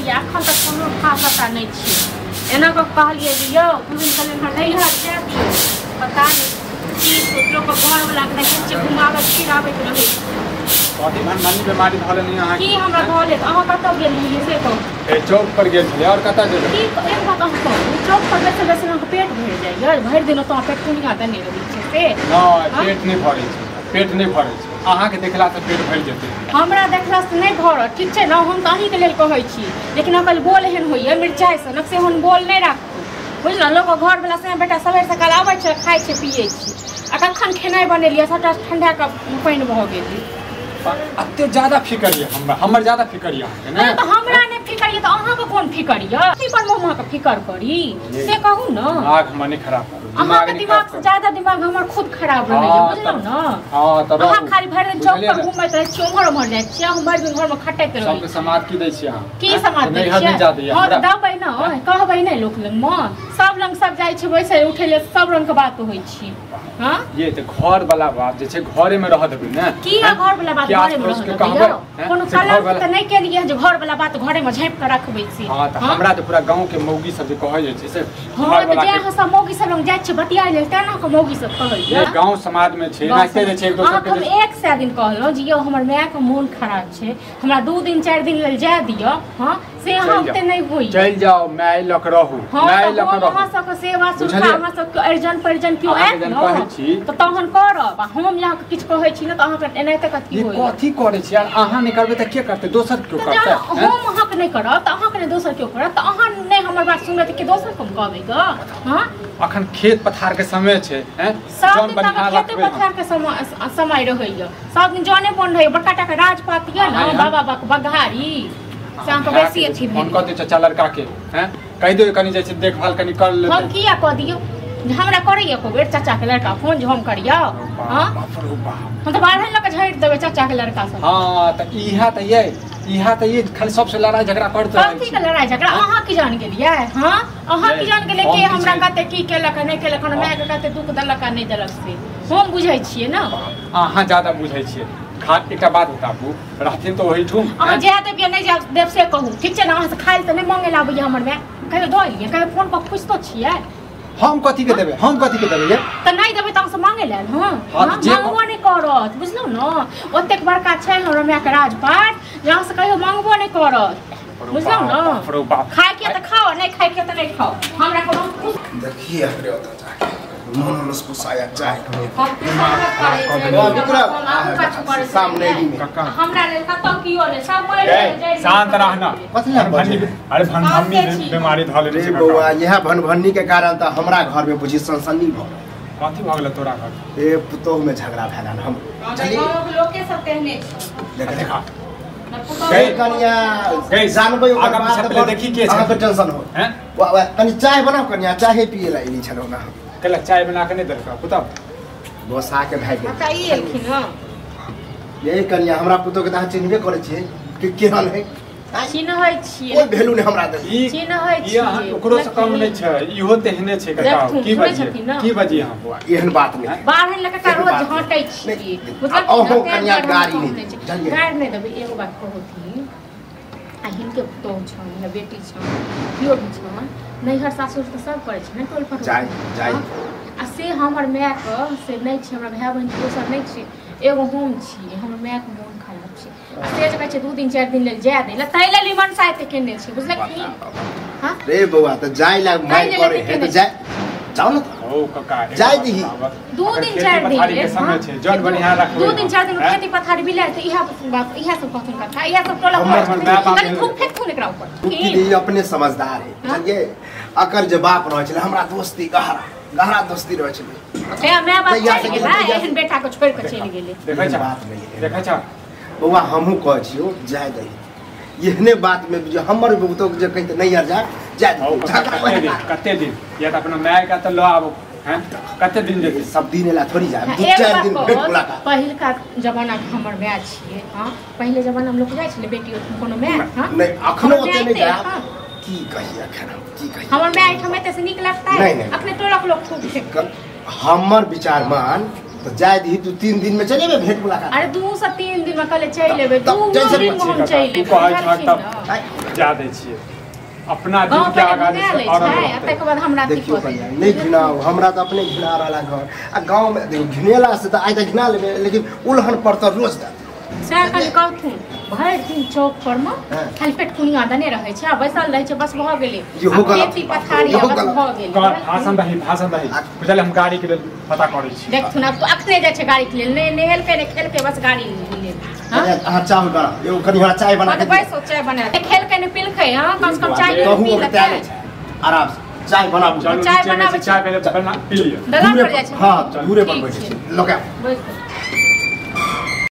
या अखन तक कोनो खास पता नहीं छी एना को कहलिए जे यो दिन कले घर नहीं हट जा दियो पता नहीं की सोचलो को घर वाला के देखे घुमावे फिरावे रहे कथी मनमानी बीमारी धले नहीं अहाँ की हमरा धले त अहाँ कत गेलिए से को ए चौक पर गेल छले और कत गेल की एक बात अहाँ को चौक पर बैठे बैठे ना पेट भर जाय भर दिन तो पेट कुनिया दने रही छे से हां पेट नहीं भरे छे पेट नहीं भरे छे अहाँ के देखला से पेट भर जेते हमरा देखला से नहीं भर ठीक छे ना हम त अही के लेल कहै छी लेकिन अकल बोल एहन होइए मिर्चाई से नक से हम बोल नहीं राखू बुझल लोग घर वाला से बेटा सवेर सकाल आबै छे खाइ छे पिए छी आ कखन खेनाइ बनेलिए सबटा ठंडा का पानी भ गेली अत्ते ज्यादा फिकर ये हमर ज्यादा फिकर ये ना तो हमरा ने फिकर ये तो अहाँ के कोन फिकर ये की पर मोमा के फिकर करी से कहू ना दिमाग मने खराब अहाँ के दिमाग से ज्यादा दिमाग हमर खुद खराब रहैया बुझलौ ना हां त अहाँ खाली भर दिन चौक पर घुमैत रहै छी उमर जाइ छी हम भर दिन घर में खटैत रहै सबके समाज की दै छी अहाँ की समाज दै छी हां दबै ना कहबै नै लोक लंग में सब लंग सब जाइ छै बैसे उठैले सब रंग के बात होइ छी हां ये त घर वाला बात जे छै घरे में रह देबै ना की घर वाला बात घरे में रह देबै कोनो कलम त नै केलिए जे घर वाला बात घरे में झाँप के रखबै छी हां त हमरा त पूरा गांव के मौगी सब जे कहै छै से हां त जे हम सब मौगी सब लंग जाइ छै बतिया ले त ना के मौगी सब कहै ये गांव समाज में छै नाते जे छै एक दोसर के हम एक से दिन कहलो जे यो हमर माय के मन खराब छै हमरा 2 दिन 4 दिन लेल जा दियो हां से हम ते नहीं होई चल जाओ माय लक रहू माय लक रहू अहाँ सब के सेवा सुखा अहाँ सब के अर्जन परिजन क्यों आत न त तहन करब हम यहाँ के किछ कहै छी न त अहाँ के एनाते कथि होय कथि करै छी यार अहाँ नै करबै त के करतै दोसर क्यों करतै हम अहाँ के नै करब त अहाँ के नै दोसर क्यों करत त अहाँ नै हमर बात सुनबै त के दोसर कम कहबै ग हां अखन खेत पथार के समय छै हैं जौन बनिहार खेत पथार के समय रहैया सब दिन जाने बन रहै बड़का टा के राजपात या न बाबा बघारी शाम के बेसी अछि फोन क दे चाचा लड़का के हैं कहि दो कनी जाय छै देखभाल कनी कर ले हम किया क दियो हमरा करैया को बेर चाचा के लड़का फोन जे हम करिया हां हम त बाहर लक झैट देबै चाचा के लड़का सब हां त इहा त ये खाली सबसे लड़ाई झगड़ा करत है कथि के लड़ाई झगड़ा अहाँ की जान गेलिए हां अहाँ की जान गेलिए के हमरा कते की केलक नै केलक हम माय के कते दुख देलक नै देलक से हम बुझै छियै ना अहाँ ज्यादा बुझै छियै एकटा बात बताबू रहथिन तो वही ठुम अहाँ जे देब नै देब से कहू ठीक छै ना अहाँ से खाइल त नै मांगे लाबै हमर माय कहियो द लिये कहियो फोन पर पूछतो छियै हम कथि के देबै ये त नै देबै त अहाँ से मांगे लेल हां मांगबो नै करत बुझलौ ना ओतेक बड़का छै हमर माय के राजपाट जहाँ से कहियो मांगबो नै करत बुझलौ ना खाय के त खाओ नै खाय के त नै खाओ हमरा कोनो देखिए एकरे ओत जाके मनोलस को साया चाहे सामने हमरा लेल कत कियो ले सब मर जाय शांत रहना अरे भनभन्नी बीमारी धले रे बौआ यह भनभन्नी के कारण त हमरा घर में बुझी सनसनी भ कथि भ गेल तोरा घर ए पुतोह में झगड़ा भेलन हम चली लोग के सब कहने देखा गई कन्या गई जानबै आगा पीछे देखी के छै अहाँ टेंशन हो हैं कनी चाय बनाओ कन्या चाय पिए ला इनी छलो ना कला चाय बना के नै देलका पुतौ गोसा के भाग गेल चाय एलखिन हां यही कन्या हमरा पुतोह के त चिन्हबे करे छै कि केहन है चिन्है छियै ओ भेलु ने हमरा दे चिन्है छियै ओकरो से कम नै छै इहो तेहने छै ककाओ की बजी हम बुआ एहन बात नै बाहर लका रोज हटै छी मतलब ओहो कन्या गाड़ी नै गाड़ी नै देबै एगो बात कहथि आ हिनके पुतोह छ या बेटी छ कियो भी छ नैहर सासुर त सब करे छै न टोल पर जाय आ से हमर माय के से नै छै हमरा भाय बहिन दोसर नै छै एगो हम छी हमर माय के मन खराब छै से जे कहै छै 2 दिन 4 दिन लेल जाय दे ला तै लेल मन साथे केने छै बुझलक की हां रे बौआ त जाय ला माय करे है त जाय जाओ न ओ कका जाय दी 2 दिन 4 दिन के समय छै जन बढ़िया रखबै 2 दिन 4 दिन खेती पथारी बिलाय त इहा बात इहा सब कथन कथा इहा सब टोला पर खूब फेक खून एकरा ऊपर ये अपने समझदार है समझे अकर जवाब रह छले हमरा दोस्ती गहरा दोस्ती रह छले ए मैं बात चल गेला एहन बेटा को छोड़ के चल गेले देखै छ बौआ हमहू कह छियो जाय दही एहने बात में जो हमर बुतो जे कहि त नहीं जा जाय कते दिन या त अपना माय का त लो आबो हैं कते दिन देते सब दिन ला थोड़ी जा 2-4 दिन भेट मुलाकात पहिल का जमाना हमर माय छिए हां पहले जमाना हम लोग जाय छले बेटी कोनो माय हां नहीं अखनो ओते नहीं जा की कहि अखन की कहि हमर माय ठमे त से निक लगता है अपने टोला के लोग खूब फेक हमर विचार मान तो जाय दी 2-3 दिन में चलेबे भेट मुलाकात अरे 2 से 3 दिन में कले चल लेबे 2 दिन में हम चल लेबे जा दै छियै अपना गाँव दिल के आगा पहिले घिना लै छै तकर बाद हमरा अथी देखियो कऽ दै कन्या नहीं घिनाओ हमरा तो अपने घिना रहला घर आ गांव में देखो घिनेला से तो आइ तक घिना लेबे लेकिन उल्हन पर तो रोज दा सएह खाली कहथुन भरि दिन चौक पर में हाँ। खाली पेट कुनिया देने रहै छै आ बैसल रहै छै बस भऽ गेलै इहो आ गलत। खेती पथारी इहो बस गलत। भऽ गेलै भाषण दही बुझल हम गाड़ी के लेल पता करै छी देखथुन अब तो अखने जाइ छै गाड़ी के लेल नहि नहेलकै नहि खेलकै बस गाड़ी लेल हाँ हां चाय बना एगो कनी हमरा चाय बना के बैसो चाय बना के खेलकै नहीं पिलकै हाँ कम से कम चाय कहू पी और लेतै तैयार छै आराम से चाय बनाबू चलू चाय नीचे में बनाबै से चाय पहले बना पी लिया दलान दूरे पर जाइ छै हां दूरे पर ठीक बैठे छै। छी लोका बैस